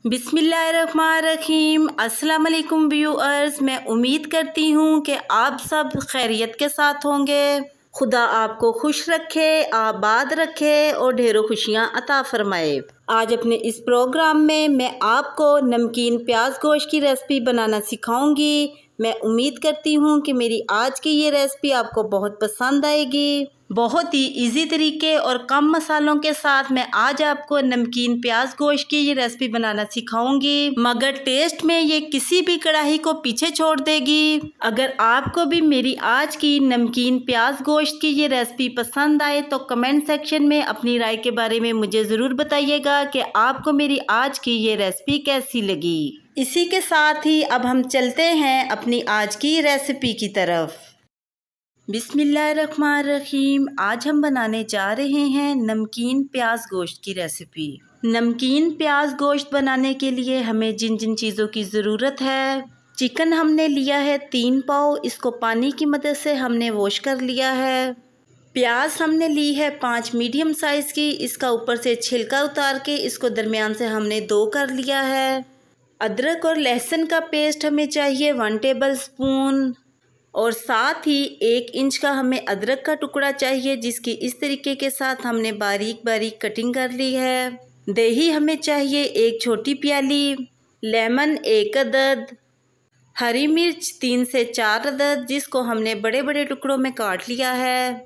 बिस्मिल्लाहिर्रहमानिर्रहीम। अस्सलाम वालेकुम व्यूअर्स, मैं उम्मीद करती हूँ कि आप सब खैरियत के साथ होंगे। खुदा आपको खुश रखे, आबाद रखे और ढेरों खुशियाँ अता फरमाए। आज अपने इस प्रोग्राम में मैं आपको नमकीन प्याज गोश्त की रेसिपी बनाना सिखाऊंगी। मैं उम्मीद करती हूँ कि मेरी आज की ये रेसिपी आपको बहुत पसंद आएगी। बहुत ही इजी तरीके और कम मसालों के साथ मैं आज आपको नमकीन प्याज गोश्त की ये रेसिपी बनाना सिखाऊंगी, मगर टेस्ट में ये किसी भी कढ़ाई को पीछे छोड़ देगी। अगर आपको भी मेरी आज की नमकीन प्याज गोश्त की ये रेसिपी पसंद आए तो कमेंट सेक्शन में अपनी राय के बारे में मुझे ज़रूर बताइएगा कि आपको मेरी आज की ये रेसिपी कैसी लगी। इसी के साथ ही अब हम चलते हैं अपनी आज की रेसिपी की तरफ। बिस्मिल्लाहिर्रहमानिर्रहीम। आज हम बनाने जा रहे हैं नमकीन प्याज गोश्त की रेसिपी। नमकीन प्याज गोश्त बनाने के लिए हमें जिन जिन चीज़ों की ज़रूरत है, चिकन हमने लिया है 3 पाव, इसको पानी की मदद से हमने वॉश कर लिया है। प्याज हमने ली है 5 मीडियम साइज़ की, इसका ऊपर से छिलका उतार के इसको दरमियान से हमने 2 कर लिया है। अदरक और लहसुन का पेस्ट हमें चाहिए 1 टेबल स्पून, और साथ ही 1 इंच का हमें अदरक का टुकड़ा चाहिए, जिसकी इस तरीके के साथ हमने बारीक बारीक कटिंग कर ली है। दही हमें चाहिए 1 छोटी प्याली, लेमन 1 अदद, हरी मिर्च 3 से 4 अदद, जिसको हमने बड़े बड़े टुकड़ों में काट लिया है।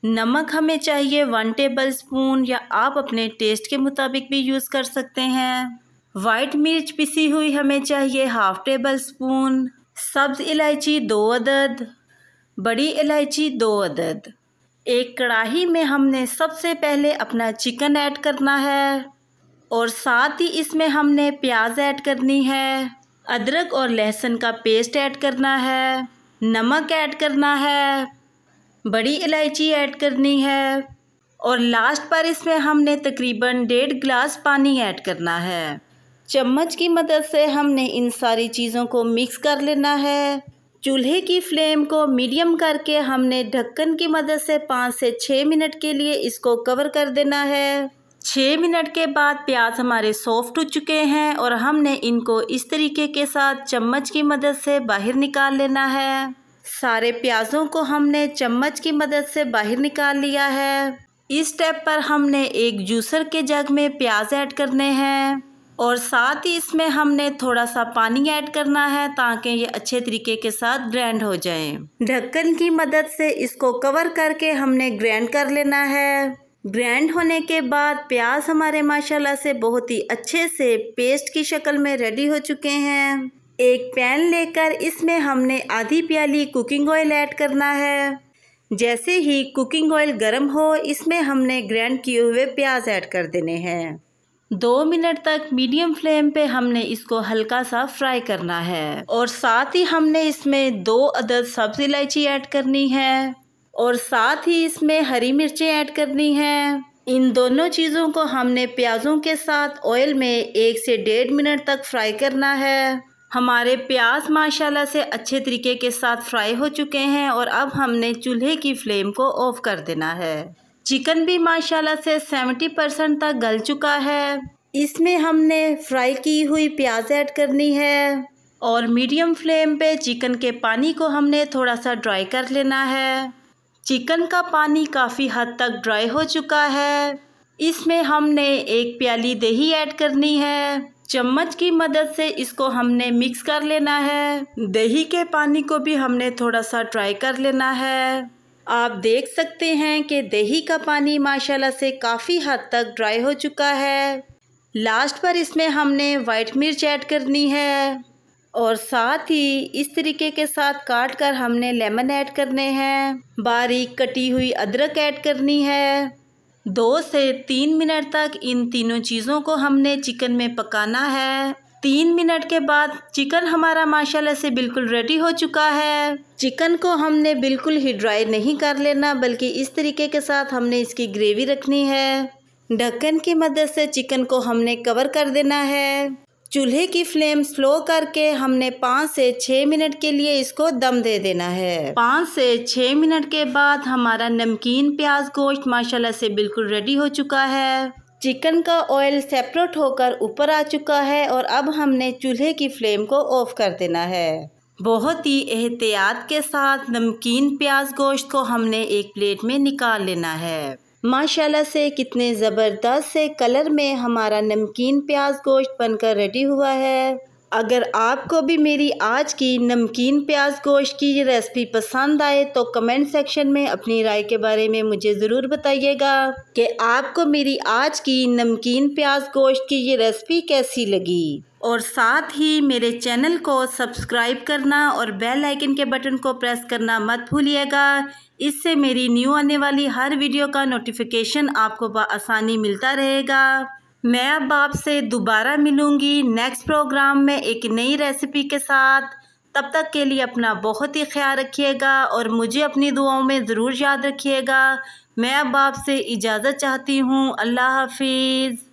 नमक हमें चाहिए 1 टेबल स्पून, या आप अपने टेस्ट के मुताबिक भी यूज़ कर सकते हैं। वाइट मिर्च पिसी हुई हमें चाहिए 1/2 टेबल स्पून, सब्ज़ इलायची 2 अदद, बड़ी इलायची 2 अदद। एक कढ़ाई में हमने सबसे पहले अपना चिकन ऐड करना है, और साथ ही इसमें हमने प्याज ऐड करनी है, अदरक और लहसुन का पेस्ट ऐड करना है, नमक ऐड करना है, बड़ी इलायची ऐड करनी है, और लास्ट पर इसमें हमने तकरीबन 1.5 गिलास पानी ऐड करना है। चम्मच की मदद से हमने इन सारी चीज़ों को मिक्स कर लेना है। चूल्हे की फ्लेम को मीडियम करके हमने ढक्कन की मदद से 5 से 6 मिनट के लिए इसको कवर कर देना है। 6 मिनट के बाद प्याज हमारे सॉफ्ट हो चुके हैं, और हमने इनको इस तरीके के साथ चम्मच की मदद से बाहर निकाल लेना है। सारे प्याज़ों को हमने चम्मच की मदद से बाहर निकाल लिया है। इस स्टेप पर हमने एक जूसर के जग में प्याज ऐड करने हैं, और साथ ही इसमें हमने थोड़ा सा पानी ऐड करना है ताकि ये अच्छे तरीके के साथ ग्राइंड हो जाएं। ढक्कन की मदद से इसको कवर करके हमने ग्राइंड कर लेना है। ग्राइंड होने के बाद प्याज हमारे माशाल्लाह से बहुत ही अच्छे से पेस्ट की शक्ल में रेडी हो चुके हैं। एक पैन लेकर इसमें हमने आधी प्याली कुकिंग ऑयल ऐड करना है। जैसे ही कुकिंग ऑयल गर्म हो, इसमें हमने ग्राइंड किए हुए प्याज ऐड कर देने हैं। 2 मिनट तक मीडियम फ्लेम पे हमने इसको हल्का सा फ्राई करना है, और साथ ही हमने इसमें 2 अदद सब्ज़ इलायची ऐड करनी है, और साथ ही इसमें हरी मिर्चें ऐड करनी हैं। इन दोनों चीज़ों को हमने प्याज़ों के साथ ऑयल में 1 से 1.5 मिनट तक फ्राई करना है। हमारे प्याज माशाल्लाह से अच्छे तरीके के साथ फ्राई हो चुके हैं, और अब हमने चूल्हे की फ्लेम को ऑफ कर देना है। चिकन भी माशाल्लाह से 70% तक गल चुका है। इसमें हमने फ्राई की हुई प्याज ऐड करनी है, और मीडियम फ्लेम पे चिकन के पानी को हमने थोड़ा सा ड्राई कर लेना है। चिकन का पानी काफ़ी हद तक ड्राई हो चुका है। इसमें हमने 1 प्याली दही ऐड करनी है। चम्मच की मदद से इसको हमने मिक्स कर लेना है। दही के पानी को भी हमने थोड़ा सा ड्राई कर लेना है। आप देख सकते हैं कि दही का पानी माशाल्लाह से काफ़ी हद तक ड्राई हो चुका है। लास्ट पर इसमें हमने वाइट मिर्च ऐड करनी है, और साथ ही इस तरीके के साथ काट कर हमने लेमन ऐड करने हैं। बारीक कटी हुई अदरक ऐड करनी है। 2 से 3 मिनट तक इन तीनों चीज़ों को हमने चिकन में पकाना है। 3 मिनट के बाद चिकन हमारा माशाल्लाह से बिल्कुल रेडी हो चुका है। चिकन को हमने बिल्कुल ही ड्राई नहीं कर लेना, बल्कि इस तरीके के साथ हमने इसकी ग्रेवी रखनी है। ढक्कन की मदद से चिकन को हमने कवर कर देना है। चूल्हे की फ्लेम स्लो करके हमने 5 से 6 मिनट के लिए इसको दम दे देना है। 5 से 6 मिनट के बाद हमारा नमकीन प्याज गोश्त माशाल्लाह से बिल्कुल रेडी हो चुका है। चिकन का ऑयल सेपरेट होकर ऊपर आ चुका है और अब हमने चूल्हे की फ्लेम को ऑफ कर देना है। बहुत ही एहतियात के साथ नमकीन प्याज गोश्त को हमने एक प्लेट में निकाल लेना है। माशाल्लाह से कितने ज़बरदस्त से कलर में हमारा नमकीन प्याज गोश्त बनकर रेडी हुआ है। अगर आपको भी मेरी आज की नमकीन प्याज गोश्त की ये रेसिपी पसंद आए तो कमेंट सेक्शन में अपनी राय के बारे में मुझे ज़रूर बताइएगा कि आपको मेरी आज की नमकीन प्याज गोश्त की ये रेसिपी कैसी लगी। और साथ ही मेरे चैनल को सब्सक्राइब करना और बेल आइकन के बटन को प्रेस करना मत भूलिएगा। इससे मेरी न्यू आने वाली हर वीडियो का नोटिफिकेशन आपको आसानी मिलता रहेगा। मैं अब आपसे दोबारा मिलूंगी नेक्स्ट प्रोग्राम में एक नई रेसिपी के साथ। तब तक के लिए अपना बहुत ही ख्याल रखिएगा और मुझे अपनी दुआओं में ज़रूर याद रखिएगा। मैं अब आपसे इजाज़त चाहती हूँ। अल्लाह हाफिज़।